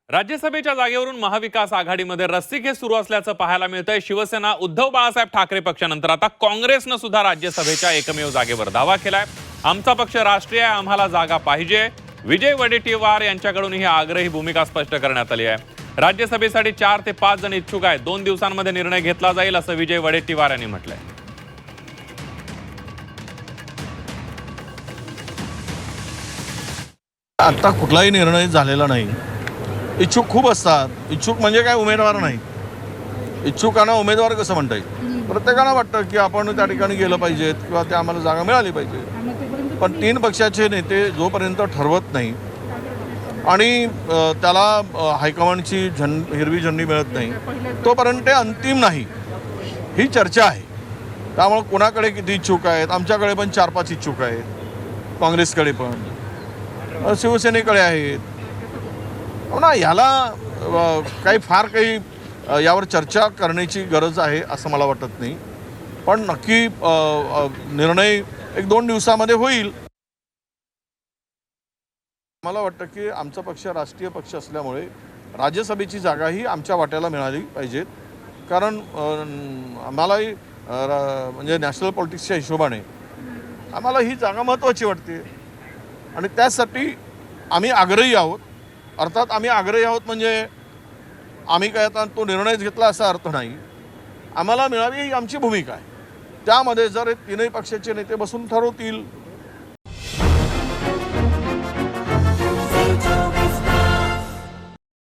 राज्यसभेच्या जागेवरून महाविकास आघाडीमध्ये रस्सीखेच सुरू असल्याचं पाहायला मिळतंय। शिवसेना उद्धव बाळासाहेब ठाकरे पक्षानंतर आता काँग्रेसनं सुद्धा राज्यसभेच्या एकमेव जागेवर दावा केलाय। आमचा पक्ष राष्ट्रीय आहे, आम्हाला जागा पाहिजे। विजय वडेट्टीवार यांच्याकडून ही आग्रही भूमिका स्पष्ट करण्यात आली आहे। राज्यसभेसाठी 4 ते 5 जण इच्छुक आहेत। 2 दिवसांमध्ये निर्णय घेतला जाईल असं विजय वडेट्टीवार यांनी म्हटलंय। आता कुठलाही निर्णय झालेला नाही। इच्छुक खूप असतात। इच्छुक म्हणजे काय, उमेदवार नाही। इच्छुकांना उमेदवार कसं म्हणता येईल? प्रत्येकाला वाटतं की आपण त्या ठिकाणी गेलं पाहिजेत किंवा ते आम्हाला जागा मिळाली पाहिजे। पण 3 पक्षाचे नेते जोपर्यंत ठरवत नाही आणि त्याला हायकमांडची हिरवी झेंडी मिळत नाही तोपर्यंत ते अंतिम नाही, ही चर्चा आहे। त्यामुळे कोणाकडे किती इच्छुक आहेत? आमच्याकडे पण 4-5 इच्छुक आहेत, काँग्रेसकडे पण, शिवसेनेकडे आहेत। ना याला काही यावर चर्चा करण्याची गरज आहे असं मला वाटत नाही। पण नक्की निर्णय 1-2 दिवसामध्ये होईल। मला वाटतं की आमचा पक्ष राष्ट्रीय पक्ष असल्यामुळे राज्यसभेची जागाही आमच्या वाट्याला मिळाली पाहिजेत। कारण आम्हालाही म्हणजे नॅशनल पॉलिटिक्सच्या हिशोबाने आम्हाला ही जागा महत्त्वाची वाटते आणि त्यासाठी आम्ही आग्रही आहोत। अर्थात आम्ही आग्रही आहोत म्हणजे आम्ही काय आता तो निर्णयच घेतला असा अर्थ नाही। आम्हाला मिळावी ही आमची भूमिका आहे। त्यामध्ये जर 3ही पक्षाचे नेते बसून ठरवतील